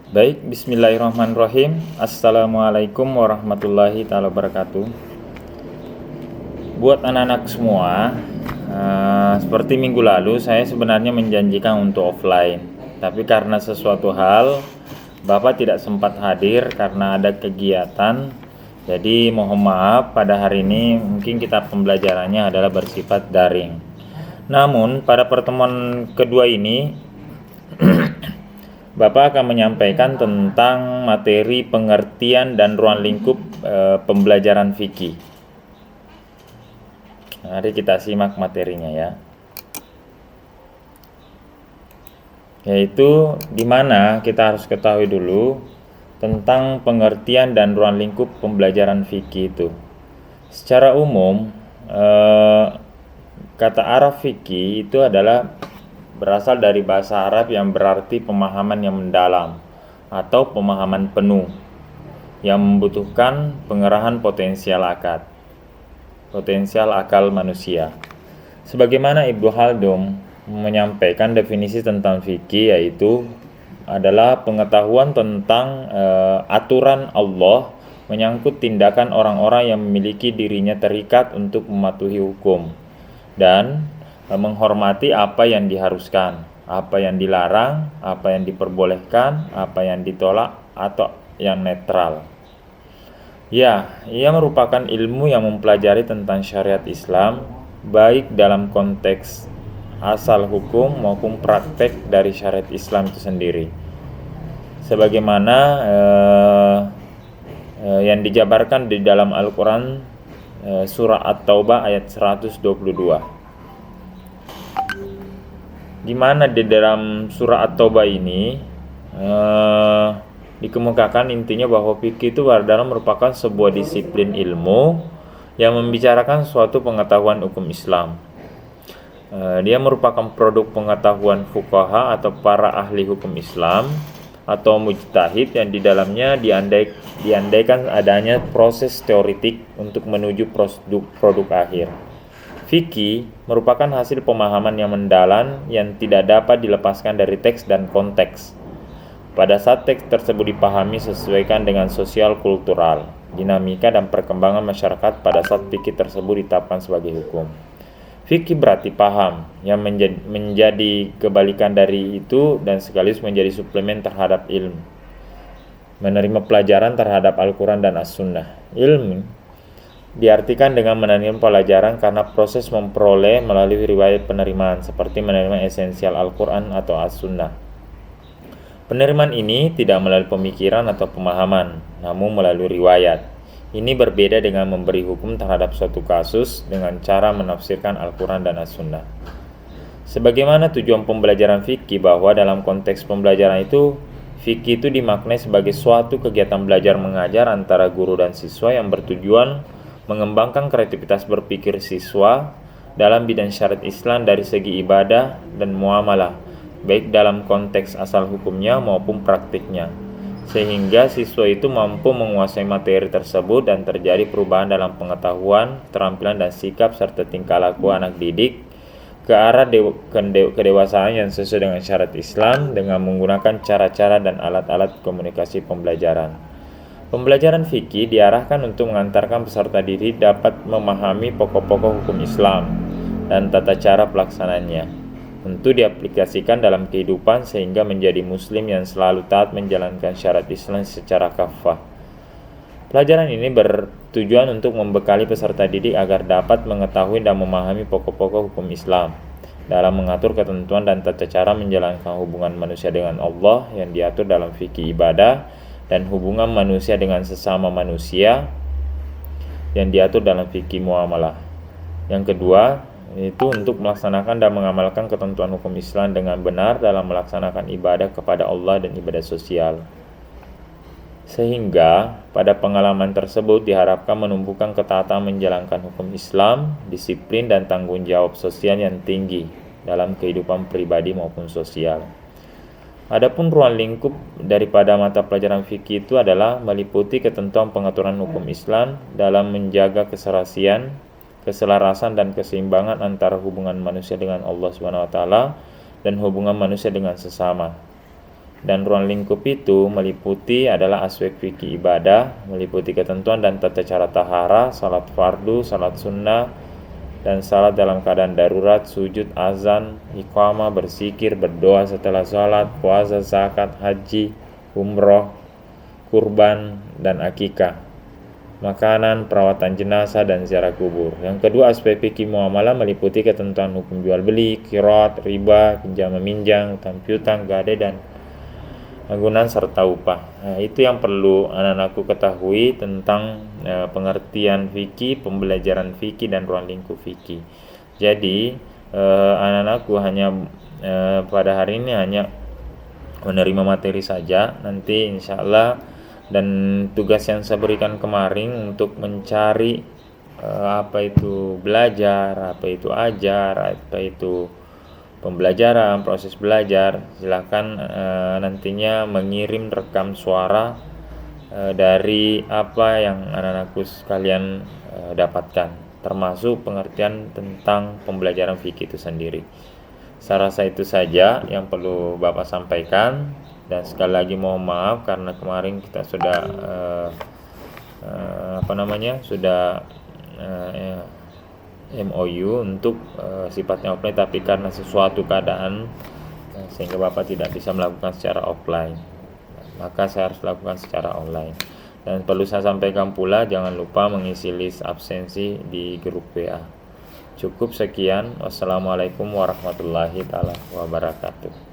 Baik, bismillahirrahmanirrahim. Assalamualaikum warahmatullahi taala wabarakatuh. Buat anak-anak semua, seperti minggu lalu saya sebenarnya menjanjikan untuk offline. Tapi karena sesuatu hal Bapak tidak sempat hadir karena ada kegiatan. Jadi mohon maaf, pada hari ini mungkin kita pembelajarannya adalah bersifat daring. Namun pada pertemuan kedua ini Bapak akan menyampaikan tentang materi pengertian dan ruang lingkup pembelajaran fikih. Mari kita simak materinya ya. Yaitu di mana kita harus ketahui dulu tentang pengertian dan ruang lingkup pembelajaran fikih itu. Secara umum, kata Arab fikih itu adalah berasal dari bahasa Arab yang berarti pemahaman yang mendalam atau pemahaman penuh yang membutuhkan pengerahan potensial akal manusia. Sebagaimana Ibnu Khaldun menyampaikan definisi tentang fikih, yaitu adalah pengetahuan tentang aturan Allah menyangkut tindakan orang-orang yang memiliki dirinya terikat untuk mematuhi hukum dan menghormati apa yang diharuskan, apa yang dilarang, apa yang diperbolehkan, apa yang ditolak atau yang netral. Ya, ia merupakan ilmu yang mempelajari tentang syariat Islam, baik dalam konteks asal hukum maupun praktek dari syariat Islam itu sendiri. Sebagaimana yang dijabarkan di dalam Al-Quran surah At-Taubah ayat 122. Di mana di dalam surah At-Taubah ini dikemukakan intinya bahwa fikih itu adalah merupakan sebuah disiplin ilmu yang membicarakan suatu pengetahuan hukum Islam. Dia merupakan produk pengetahuan fuqaha atau para ahli hukum Islam atau mujtahid yang di dalamnya diandaikan adanya proses teoritik untuk menuju produk akhir. Fikih merupakan hasil pemahaman yang mendalam yang tidak dapat dilepaskan dari teks dan konteks. Pada saat teks tersebut dipahami sesuaikan dengan sosial kultural, dinamika dan perkembangan masyarakat pada saat fikih tersebut ditetapkan sebagai hukum. Fikih berarti paham yang menjadi kebalikan dari itu dan sekaligus menjadi suplemen terhadap ilmu. Menerima pelajaran terhadap Al-Quran dan As-Sunnah. Ilmu diartikan dengan menerima pelajaran karena proses memperoleh melalui riwayat penerimaan seperti menerima esensial Al-Quran atau As-Sunnah. Penerimaan ini tidak melalui pemikiran atau pemahaman, namun melalui riwayat. Ini berbeda dengan memberi hukum terhadap suatu kasus dengan cara menafsirkan Al-Quran dan As-Sunnah. Sebagaimana tujuan pembelajaran fikih bahwa dalam konteks pembelajaran itu, fikih itu dimaknai sebagai suatu kegiatan belajar mengajar antara guru dan siswa yang bertujuan mengembangkan kreativitas berpikir siswa dalam bidang syariat Islam dari segi ibadah dan muamalah, baik dalam konteks asal hukumnya maupun praktiknya, sehingga siswa itu mampu menguasai materi tersebut dan terjadi perubahan dalam pengetahuan, keterampilan dan sikap serta tingkah laku anak didik ke arah kedewasaan yang sesuai dengan syariat Islam dengan menggunakan cara-cara dan alat-alat komunikasi pembelajaran. Pembelajaran fikih diarahkan untuk mengantarkan peserta didik dapat memahami pokok-pokok hukum Islam dan tata cara pelaksanaannya untuk diaplikasikan dalam kehidupan sehingga menjadi muslim yang selalu taat menjalankan syariat Islam secara kafah. Pelajaran ini bertujuan untuk membekali peserta didik agar dapat mengetahui dan memahami pokok-pokok hukum Islam dalam mengatur ketentuan dan tata cara menjalankan hubungan manusia dengan Allah yang diatur dalam fikih ibadah dan hubungan manusia dengan sesama manusia yang diatur dalam fikih muamalah. Yang kedua, itu untuk melaksanakan dan mengamalkan ketentuan hukum Islam dengan benar dalam melaksanakan ibadah kepada Allah dan ibadah sosial. Sehingga pada pengalaman tersebut diharapkan menumbuhkan ketaatan menjalankan hukum Islam, disiplin dan tanggung jawab sosial yang tinggi dalam kehidupan pribadi maupun sosial. Adapun ruang lingkup daripada mata pelajaran fikih itu adalah meliputi ketentuan pengaturan hukum Islam dalam menjaga keserasian, keselarasan dan keseimbangan antara hubungan manusia dengan Allah Subhanahu wa taala dan hubungan manusia dengan sesama. Dan ruang lingkup itu meliputi adalah aspek fikih ibadah, meliputi ketentuan dan tata cara tahara, salat fardu, salat sunnah, dan salat dalam keadaan darurat, sujud, azan, iqamah, berzikir, berdoa setelah salat, puasa, zakat, haji, umroh, kurban, dan akikah, makanan, perawatan jenazah, dan ziarah kubur. Yang kedua, aspek fikih muamalah meliputi ketentuan hukum jual beli, qiraat, riba, pinjam meminjam, utang piutang, gadai, dan penggunaan serta upah. Nah, itu yang perlu anak-anakku ketahui tentang pengertian fikih, pembelajaran fikih, dan ruang lingkup fikih. Jadi anak-anakku hanya pada hari ini hanya menerima materi saja. Nanti insya Allah, dan tugas yang saya berikan kemarin untuk mencari apa itu belajar, apa itu ajar, apa itu pembelajaran, proses belajar. Silakan nantinya mengirim rekam suara dari apa yang anak-anakku sekalian dapatkan, termasuk pengertian tentang pembelajaran fikih itu sendiri. Saya rasa itu saja yang perlu Bapak sampaikan, dan sekali lagi mohon maaf karena kemarin kita sudah sudah MOU untuk sifatnya offline, tapi karena sesuatu keadaan sehingga Bapak tidak bisa melakukan secara offline, maka saya harus lakukan secara online. Dan perlu saya sampaikan pula, jangan lupa mengisi list absensi di grup WA. Cukup sekian. Wassalamualaikum warahmatullahi wabarakatuh.